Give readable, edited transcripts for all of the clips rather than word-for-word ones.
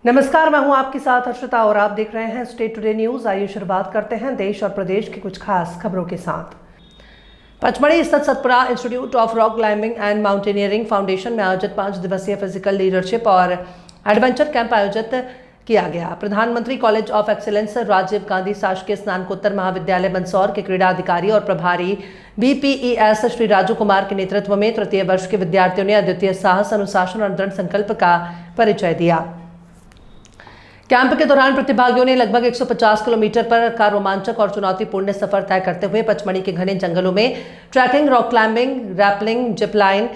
नमस्कार, मैं हूं आपके साथ हर्षिता और आप देख रहे हैं स्टेट टुडे न्यूज। आइए शुरुआत करते हैं देश और प्रदेश की कुछ खास खबरों के साथ। पचमढ़ी स्थित Satpura institute of rock climbing and mountaineering foundation में आयोजित 5 दिवसीय फिजिकल लीडरशिप और एडवेंचर कैंप आयोजित किया गया। प्रधानमंत्री college of excellence Rajiv Gandhi शासकीय स्नातकोत्तर महाविद्यालय मंदसौर के क्रीड़ा अधिकारी और प्रभारी BPES श्री राजू कुमार के नेतृत्व में तृतीय वर्ष के विद्यार्थियों ने अद्वितीय साहस, अनुशासन और दृढ़ संकल्प का परिचय दिया। कैंप के दौरान प्रतिभागियों ने लगभग 150 किलोमीटर पर का रोमांचक और चुनौतीपूर्ण सफर तय करते हुए पचमढ़ी के घने जंगलों में trekking, rock climbing, rappelling, zipline,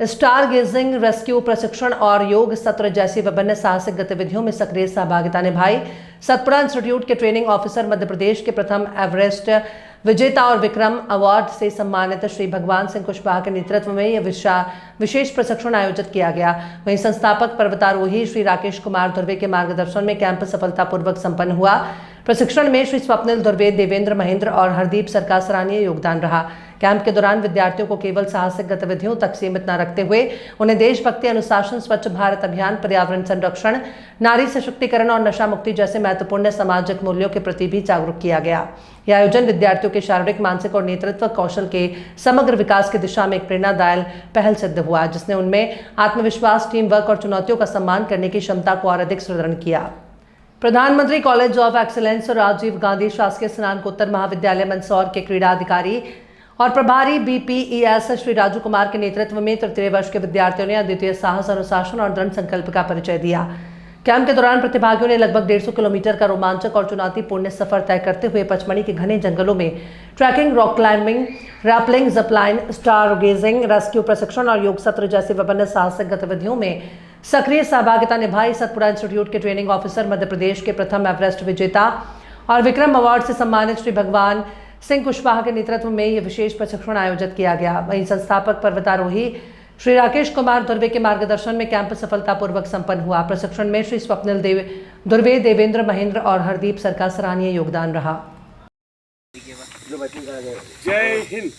star gazing, rescue प्रशिक्षण और योग सत्र जैसी विभिन्न साहसिक गतिविधियों में सक्रिय सहभागिता निभाई। सतपुड़ा इंस्टीट्यूट के ट्रेनिंग ऑफिसर, मध्य प्रदेश के प्रथम एवरेस्ट विजेता और विक्रम अवार्ड से सम्मानित श्री भगवान सिंह कुशवाहा के नेतृत्व में यह विशेष प्रशिक्षण आयोजित किया गया। वहीं संस्थापक पर्वतारोही श्री राकेश कुमार धुर्वे के मार्गदर्शन में कैंप सफलतापूर्वक संपन्न हुआ। प्रशिक्षण में श्री स्वप्निल धुर्वे, देवेंद्र महेंद्र और हरदीप सर का सराहनीय योगदान रहा। कैंप के दौरान विद्यार्थियों को केवल साहसिक गतिविधियों तक सीमित न रखते हुए उन्हें देशभक्ति, अनुशासन, स्वच्छ भारत अभियान, पर्यावरण संरक्षण, नारी सशक्तिकरण और नशा मुक्ति जैसे महत्वपूर्ण सामाजिक मूल्यों के प्रति भी जागरूक किया गया। यह आयोजन विद्यार्थियों के शारीरिक, मानसिक और नेतृत्व कौशल के समग्र विकास की दिशा में एक प्रेरणादायक पहल सिद्ध हुआ, जिसने उनमें आत्मविश्वास, टीम वर्क और चुनौतियों का सम्मान करने की क्षमता को और अधिक सुदृढ़ किया। प्रधानमंत्री college of excellence Rajiv Gandhi शासकीय स्नातकोत्तर महाविद्यालय मंदसौर के क्रीड़ा अधिकारी और प्रभारी BPES श्री राजू कुमार के नेतृत्व में तृतीय वर्ष के विद्यार्थियों ने अद्वितीय साहस, अनुशासन और दृढ़ संकल्प का परिचय दिया। कैंप के दौरान प्रतिभागियों ने लगभग 150 किलोमीटर का रोमांचक और चुनौतीपूर्ण सफर तय करते हुए पचमढ़ी के घने जंगलों में trekking, rock climbing, rappelling, zipline, star gazing, rescue प्रशिक्षण और योग सत्र जैसी विभिन्न साहसिक गतिविधियों में सक्रिय सहभागिता निभाई। सतपुड़ा इंस्टीट्यूट के ट्रेनिंग ऑफिसर, मध्य प्रदेश के प्रथम एवरेस्ट विजेता और विक्रम अवार्ड से सम्मानित श्री भगवान सिंह कुशवाहा के नेतृत्व में यह विशेष प्रशिक्षण आयोजित किया गया। वहीं संस्थापक पर्वतारोही श्री राकेश कुमार धुर्वे के मार्गदर्शन में कैंप सफलतापूर्वक संपन्न हुआ। प्रशिक्षण में श्री स्वप्निल धुर्वे, देवेंद्र महेंद्र और हरदीप सर का सराहनीय योगदान रहा। जय हिंद।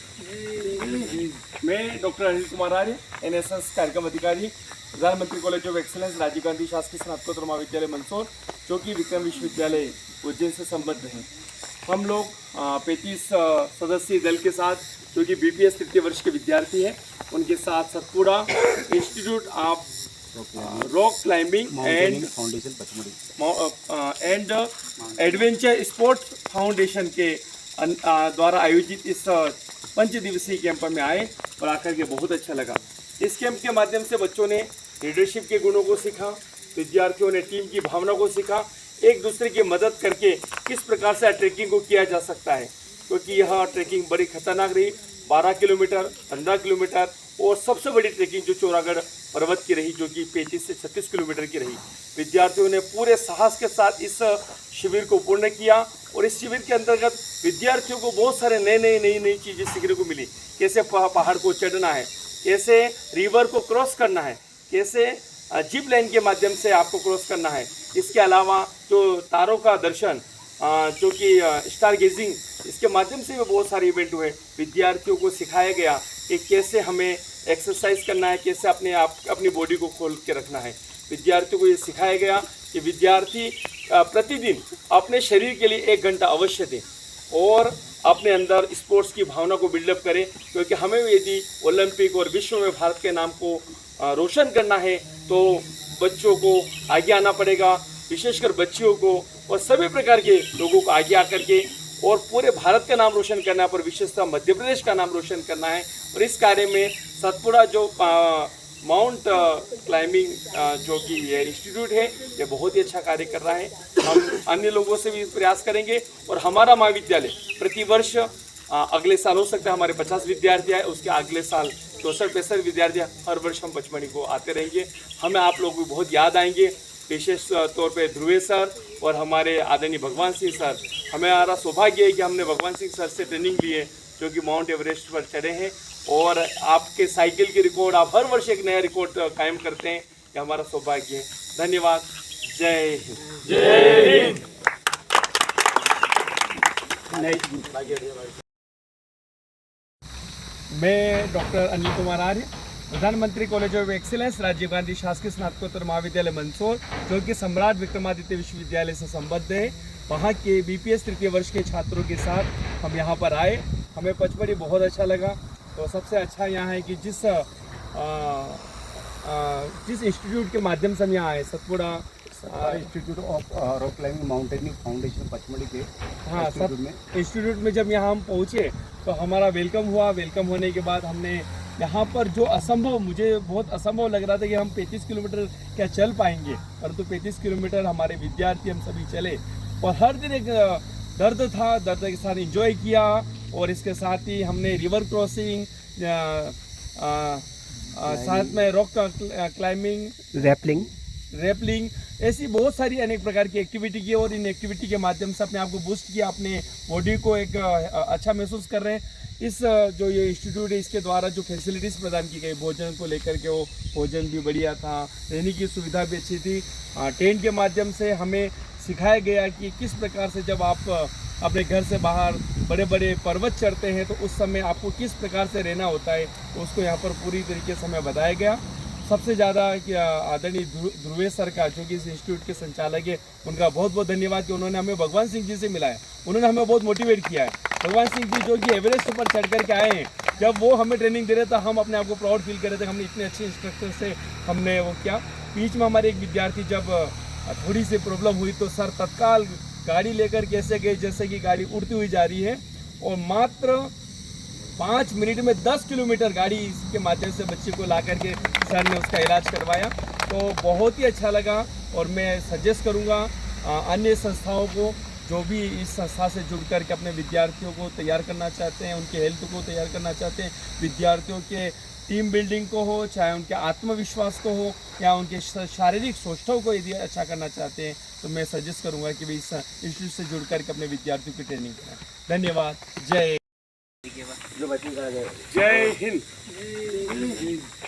मैं डॉक्टर अनिल कुमार आर्य, NSS कार्यक्रम अधिकारी, प्रधानमंत्री college of excellence Rajiv Gandhi शासकीय स्नातकोत्तर महाविद्यालय मंदसौर, जो कि विक्रम विश्वविद्यालय उज्जैन से संबद्ध हैं। हम लोग 35 सदस्यीय दल के साथ, जो कि BPS तृतीय वर्ष के विद्यार्थी हैं, उनके साथ Satpura institute of rock climbing and adventure sports foundation के द्वारा आयोजित इस 5 दिवसीय कैंप में आए और आकर के बहुत अच्छा लगा। इस कैंप के माध्यम से बच्चों ने लीडरशिप के गुणों को सीखा, विद्यार्थियों ने टीम की भावना को सीखा, एक दूसरे की मदद करके किस प्रकार से ट्रैकिंग को किया जा सकता है, क्योंकि यह ट्रैकिंग बड़ी खतरनाक रही। 12 किलोमीटर, 15 किलोमीटर और सबसे बड़ी ट्रैकिंग जो चौरागढ़ पर्वत की रही, जो कि 35 से 36 किलोमीटर की रही। विद्यार्थियों ने पूरे साहस के साथ इस शिविर को पूर्ण किया और इस शिविर के अंतर्गत विद्यार्थियों को बहुत सारे नई चीज़ें सीखने को मिली। कैसे पहाड़ को चढ़ना है, कैसे रिवर को क्रॉस करना है, कैसे जिप लाइन के माध्यम से आपको क्रॉस करना है। इसके अलावा जो तारों का दर्शन, जो कि स्टार गेजिंग, इसके माध्यम से भी बहुत सारे इवेंट हुए। विद्यार्थियों को सिखाया गया कि कैसे हमें एक्सरसाइज करना है, कैसे अपनी बॉडी को खोल के रखना है। विद्यार्थियों को ये सिखाया गया कि विद्यार्थी प्रतिदिन अपने शरीर के लिए 1 घंटा अवश्य दें और अपने अंदर स्पोर्ट्स की भावना को बिल्डअप करें, क्योंकि हमें यदि ओलंपिक और विश्व में भारत के नाम को रोशन करना है तो बच्चों को आगे आना पड़ेगा, विशेषकर बच्चियों को और सभी प्रकार के लोगों को आगे आकर के और पूरे भारत का नाम रोशन करना है, पर विशेषतः मध्य प्रदेश का नाम रोशन करना है। और इस कार्य में सतपुड़ा जो माउंट क्लाइंबिंग जो कि ये इंस्टीट्यूट है, ये बहुत ही अच्छा कार्य कर रहा है। हम अन्य लोगों से भी प्रयास करेंगे और हमारा महाविद्यालय प्रतिवर्ष अगले साल हो सकता है हमारे 50 विद्यार्थी आए, उसके अगले साल 64-65 विद्यार्थी, हर वर्ष हम पचमढ़ी को आते रहेंगे। हमें आप लोग भी बहुत याद आएंगे, विशेष तौर पे ध्रुवे सर और हमारे आदरणीय भगवान सिंह सर। हमारा सौभाग्य है कि हमने भगवान सिंह सर से ट्रेनिंग ली है, जो कि माउंट एवरेस्ट पर चढ़े हैं और आपके साइकिल के रिकॉर्ड, आप हर वर्ष एक नया रिकॉर्ड कायम करते हैं। ये हमारा सौभाग्य है। धन्यवाद। जय हिंद। जय हिंद। मैं डॉक्टर अनिल कुमार आर्य, प्रधानमंत्री college of excellence Rajiv Gandhi शासकीय स्नातकोत्तर महाविद्यालय मंदसौर, जो कि सम्राट विक्रमादित्य विश्वविद्यालय से संबद्ध है, वहाँ के बीपीएस तृतीय वर्ष के छात्रों के साथ हम यहाँ पर आए। हमें पचमढ़ी बहुत अच्छा लगा। तो सबसे अच्छा यहाँ है कि जिस इंस्टीट्यूट के माध्यम से हम यहाँ आए, Satpura institute of rock climbing mountaineering foundation Pachmarhi के हाँ सब इंस्टीट्यूट में जब यहाँ हम पहुँचे तो हमारा वेलकम हुआ। वेलकम होने के बाद हमने यहाँ पर जो असंभव, मुझे बहुत असंभव लग रहा था कि हम 35 किलोमीटर क्या चल पाएंगे, परंतु 35 किलोमीटर हमारे विद्यार्थी हम सभी चले और हर दिन एक दर्द था, दर्द के साथ एंजॉय किया। और इसके साथ ही हमने रिवर क्रॉसिंग, साथ में रॉक क्लाइंबिंग, रैपलिंग, ऐसी बहुत सारी अनेक प्रकार की एक्टिविटी की और इन एक्टिविटी के माध्यम से अपने आप को बूस्ट किया, अपने बॉडी को एक अच्छा महसूस कर रहे हैं। इस जो ये इंस्टीट्यूट है, इसके द्वारा जो फैसिलिटीज़ प्रदान की गई, भोजन को लेकर के, वो भोजन भी बढ़िया था, रहने की सुविधा भी अच्छी थी। टेंट के माध्यम से हमें सिखाया गया कि किस प्रकार से जब आप अपने घर से बाहर बड़े बड़े पर्वत चढ़ते हैं तो उस समय आपको किस प्रकार से रहना होता है, तो उसको यहाँ पर पूरी तरीके से हमें बताया गया। सबसे ज़्यादा आदरणीय ध्रुवेश सर का, जो कि इस इंस्टीट्यूट के संचालक है, उनका बहुत बहुत धन्यवाद कि उन्होंने हमें भगवान सिंह जी से मिलाया। उन्होंने हमें बहुत मोटिवेट किया है। भगवान सिंह जी जो कि एवरेस्ट पर चढ़ कर के आए हैं, जब वो हमें ट्रेनिंग दे रहे थे, हम अपने आप को प्राउड फील कर रहे थे। हमने इतने अच्छे इंस्ट्रक्टर से हमने वो किया। बीच में हमारे एक विद्यार्थी जब थोड़ी सी प्रॉब्लम हुई तो सर तत्काल गाड़ी लेकर कैसे गए जैसे कि गाड़ी उड़ती हुई जा रही है, और मात्र 5 मिनट में 10 किलोमीटर गाड़ी के माध्यम से बच्चे को ला करके सर ने उसका इलाज करवाया। तो बहुत ही अच्छा लगा और मैं सजेस्ट करूँगा अन्य संस्थाओं को, जो भी इस संस्था से जुड़ कर के अपने विद्यार्थियों को तैयार करना चाहते हैं, उनके हेल्थ को तैयार करना चाहते हैं, विद्यार्थियों के टीम बिल्डिंग को हो, चाहे उनके आत्मविश्वास को हो, या उनके शारीरिक सौष्ठव को यदि अच्छा करना चाहते हैं, तो मैं सजेस्ट करूँगा कि भाई इस इंस्टीट्यूट से जुड़ करके अपने विद्यार्थियों की ट्रेनिंग करें। धन्यवाद। जय हिंद।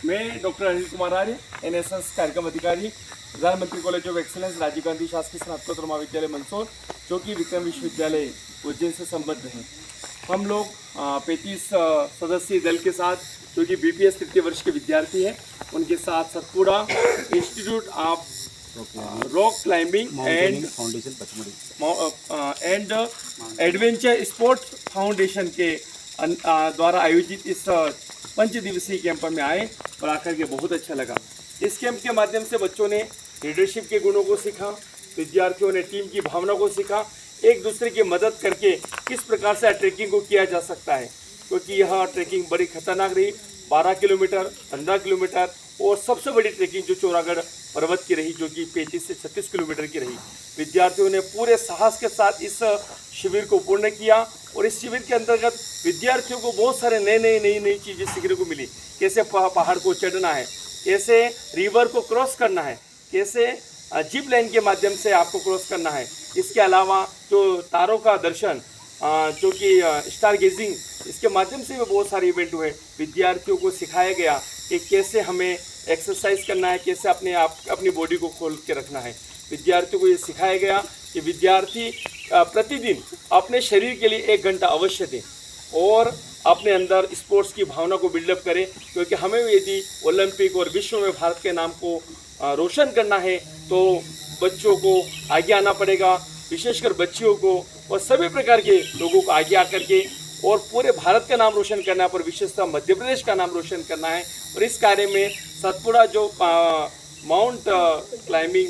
मैं डॉक्टर अनिल कुमार आर्य, NSS कार्यक्रम अधिकारी, प्रधानमंत्री college of excellence Rajiv Gandhi शासकीय स्नातकोत्तर महाविद्यालय मंदसौर, जो कि विक्रम विश्वविद्यालय उज्जैन से संबद्ध हैं। हम लोग 35 सदस्यीय दल के साथ, जो कि BPS तृतीय वर्ष के विद्यार्थी हैं, उनके साथ Satpura institute of rock climbing and foundation Pachmarhi and adventure sports foundation के द्वारा आयोजित इस 5 दिवसीय कैंप में आए और आकर के बहुत अच्छा लगा। इस कैंप के माध्यम से बच्चों ने लीडरशिप के गुणों को सीखा, विद्यार्थियों ने टीम की भावना को सीखा, एक दूसरे की मदद करके किस प्रकार से ट्रैकिंग को किया जा सकता है, क्योंकि यह ट्रैकिंग बड़ी खतरनाक रही। 12 किलोमीटर, 15 किलोमीटर और सबसे बड़ी ट्रैकिंग जो चौरागढ़ पर्वत की रही, जो कि 35 से 36 किलोमीटर की रही। विद्यार्थियों ने पूरे साहस के साथ इस शिविर को पूर्ण किया और इस शिविर के अंतर्गत विद्यार्थियों को बहुत सारे नई चीज़ें सीखने को मिली। कैसे पहाड़ को चढ़ना है, कैसे रिवर को क्रॉस करना है, कैसे जिप लाइन के माध्यम से आपको क्रॉस करना है। इसके अलावा जो तारों का दर्शन, जो कि स्टार गेजिंग, इसके माध्यम से भी बहुत सारे इवेंट हुए। विद्यार्थियों को सिखाया गया कि कैसे हमें एक्सरसाइज करना है, कैसे अपनी बॉडी को खोल के रखना है। विद्यार्थियों को ये सिखाया गया कि विद्यार्थी प्रतिदिन अपने शरीर के लिए 1 घंटा अवश्य दें और अपने अंदर स्पोर्ट्स की भावना को बिल्डअप करें, क्योंकि हमें यदि ओलंपिक और विश्व में भारत के नाम को रोशन करना है तो बच्चों को आगे आना पड़ेगा, विशेषकर बच्चियों को और सभी प्रकार के लोगों को आगे आकर के और पूरे भारत का नाम रोशन करना है, पर विशेषतः मध्य प्रदेश का नाम रोशन करना है। और इस कार्य में सतपुड़ा जो माउंट क्लाइंबिंग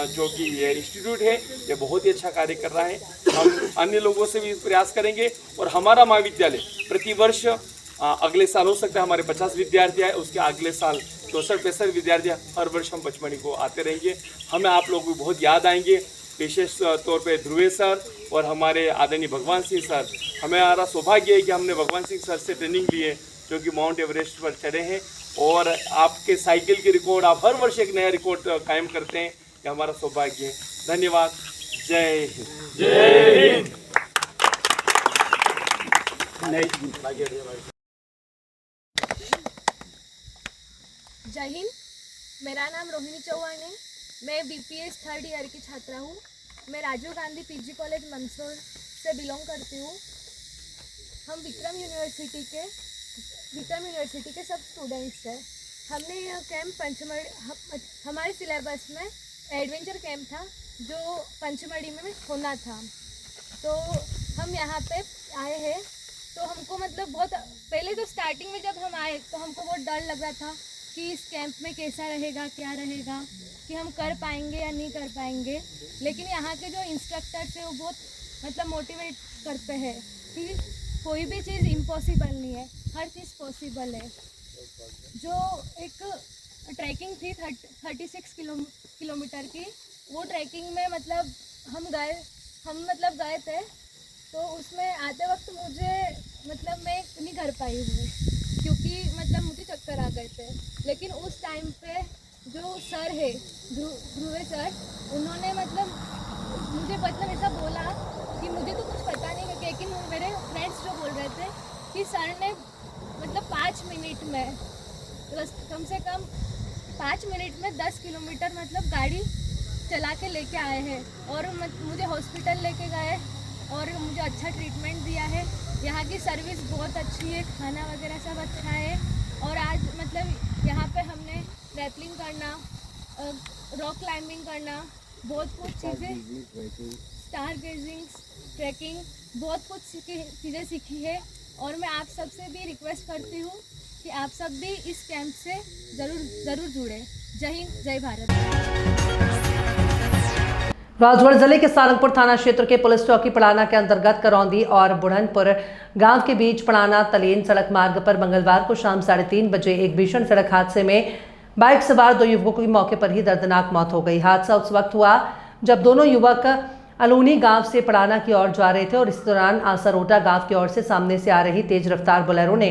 जो कि ये इंस्टीट्यूट है, ये बहुत ही अच्छा कार्य कर रहा है। हम अन्य लोगों से भी प्रयास करेंगे और हमारा महाविद्यालय प्रतिवर्ष अगले साल हो सकता है हमारे 50 विद्यार्थी आए, उसके अगले साल 64-65 विद्यार्थी, हर वर्ष हम पचमढ़ी को आते रहेंगे। हमें आप लोग भी बहुत याद आएंगे, विशेष तौर पे ध्रुवे सर और हमारे आदरणीय भगवान सिंह सर। हमारा सौभाग्य है कि हमने भगवान सिंह सर से ट्रेनिंग ली है, जो कि माउंट एवरेस्ट पर चढ़े हैं, और आपके साइकिल के रिकॉर्ड, आप हर वर्ष एक नया रिकॉर्ड कायम करते हैं, ये हमारा सौभाग्य है। धन्यवाद। जय हिंद। जय हिंद। जय हिंद। मेरा नाम रोहिणी चौहान है। मैं BPS 3rd ईयर की छात्रा हूँ। मैं राजीव गांधी PG कॉलेज मंदसौर से बिलोंग करती हूँ। हम विक्रम यूनिवर्सिटी के सब स्टूडेंट्स हैं। हमने यह कैंप पंचमढ़ी हमारे सिलेबस में एडवेंचर कैंप था जो पंचमढ़ी में होना था। तो हम यहाँ पे आए हैं तो हमको मतलब बहुत पहले तो स्टार्टिंग में जब हम आए तो हमको बहुत डर लग रहा था कि इस कैंप में कैसा रहेगा, क्या रहेगा, कि हम कर पाएंगे या नहीं कर पाएंगे। लेकिन यहाँ के जो इंस्ट्रक्टर्स हैं वो बहुत मतलब मोटिवेट करते हैं कि कोई भी चीज़ इम्पॉसिबल नहीं है, हर चीज़ पॉसिबल है। जो एक ट्रैकिंग थी 36 किलोमीटर की, वो ट्रैकिंग में मतलब हम गए थे तो उसमें आते वक्त मुझे मतलब मैं नहीं कर पाई हूँ क्योंकि मतलब मुझे चक्कर आ गए थे। लेकिन उस टाइम पे जो सर है ध्रुवे सर, उन्होंने मतलब मुझे मतलब ऐसा बोला कि मुझे तो कुछ पता नहीं है, लेकिन मेरे फ्रेंड्स जो बोल रहे थे कि सर ने मतलब 5 मिनट में कम से कम 5 मिनट में 10 किलोमीटर मतलब गाड़ी चला के लेके आए हैं और मुझे हॉस्पिटल लेके गए और मुझे अच्छा ट्रीटमेंट दिया है। यहाँ की सर्विस बहुत अच्छी है, खाना वगैरह सब अच्छा है। और आज मतलब यहाँ पे हमने रैपलिंग करना, रॉक क्लाइंबिंग करना, बहुत कुछ चीज़ें, स्टार गेजिंग, ट्रैकिंग, बहुत कुछ चीज़ें सीखी है। और मैं आप सबसे भी रिक्वेस्ट करती हूँ कि आप सब भी इस कैंप से ज़रूर जुड़े। जय हिंद, जय भारत। राजगढ़ जिले के सारंगपुर थाना क्षेत्र के पुलिस चौकी पड़ाना के अंतर्गत करौंदी और बुढ़नपुर गांव के बीच पड़ाना तलेन सड़क मार्ग पर मंगलवार को शाम 3:30 बजे एक भीषण सड़क हादसे में बाइक सवार 2 युवकों की मौके पर ही दर्दनाक मौत हो गई। हादसा उस वक्त हुआ जब दोनों युवक अलूनी गांव से पड़ाना की ओर जा रहे थे और इस दौरान आसरोटा गांव की ओर से सामने से आ रही तेज रफ्तार बोलेरो ने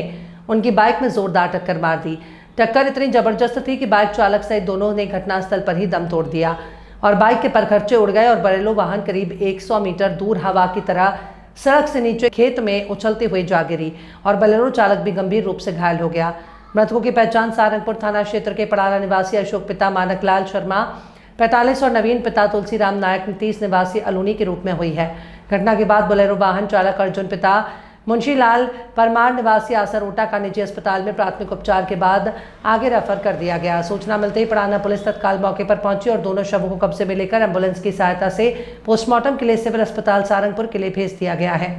उनकी बाइक में जोरदार टक्कर मार दी। टक्कर इतनी जबरदस्त थी कि बाइक चालक सहित दोनों ने घटनास्थल पर ही दम तोड़ दिया और बाइक के परखच्चे उड़ गए और बोलेरो वाहन करीब 100 मीटर दूर हवा की तरह सड़क से नीचे खेत में उछलते हुए जा गिरी और बोलेरो चालक भी गंभीर रूप से घायल हो गया। मृतकों की पहचान सारंगपुर थाना क्षेत्र के पड़ाना निवासी अशोक पिता मानकलाल शर्मा 45 और नवीन पिता तुलसीराम नायक 30 निवासी अलूनी के रूप में हुई है। घटना के बाद बोलेरो वाहन चालक अर्जुन पिता मुंशीलाल परमार निवासी आसरोटा का निजी अस्पताल में प्राथमिक उपचार के बाद आगे रेफर कर दिया गया। सूचना मिलते ही पड़ाना पुलिस तत्काल मौके पर पहुंची और दोनों शवों को कब्जे में लेकर एम्बुलेंस की सहायता से पोस्टमार्टम के लिए सिविल अस्पताल सारंगपुर के लिए भेज दिया गया है।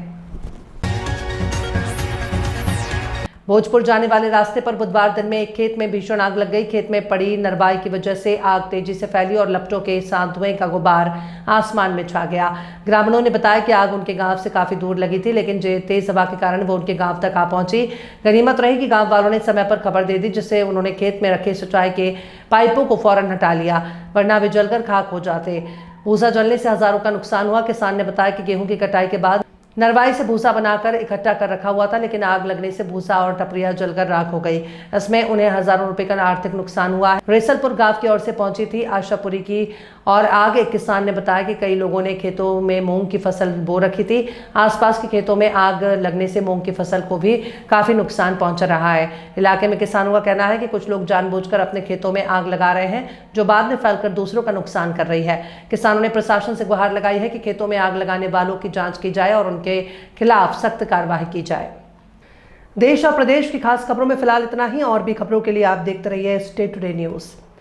भोजपुर जाने वाले रास्ते पर बुधवार दिन में एक खेत में भीषण आग लग गई। खेत में पड़ी नरवाई की वजह से आग तेजी से फैली और लपटों के साथ धुएं का गुबार आसमान में छा गया। ग्रामीणों ने बताया कि आग उनके गांव से काफी दूर लगी थी, लेकिन तेज हवा के कारण वो उनके गांव तक आ पहुंची। गनीमत रही कि गांव वालों ने समय पर खबर दे दी, जिससे उन्होंने खेत में रखे सिंचाई के पाइपों को फौरन हटा लिया, वरना वे जलकर खाक हो जाते। भूसा जलने से हजारों का नुकसान हुआ। किसान ने बताया कि गेहूं की कटाई के बाद नरवाई से भूसा बनाकर इकट्ठा कर रखा हुआ था, लेकिन आग लगने से भूसा और टपरिया जलकर राख हो गई। इसमें उन्हें हजारों रुपए का आर्थिक नुकसान हुआ है। रेसलपुर गांव की ओर से पहुंची थी आशापुरी की और आग। एक किसान ने बताया कि कई लोगों ने खेतों में मूंग की फसल बो रखी थी। आसपास के खेतों में आग लगने से मूंग की फसल को भी काफी नुकसान पहुंच रहा है। इलाके में किसानों का कहना है कि कुछ लोग जानबूझकर अपने खेतों में आग लगा रहे हैं, जो बाद में फैलकर दूसरों का नुकसान कर रही है। किसानों ने प्रशासन से गुहार लगाई है कि खेतों में आग लगाने वालों की जांच की जाए और उनके खिलाफ सख्त कार्रवाई की जाए। देश और प्रदेश की खास खबरों में फिलहाल इतना ही। और भी खबरों के लिए आप देखते रहिए स्टे टुडे न्यूज़।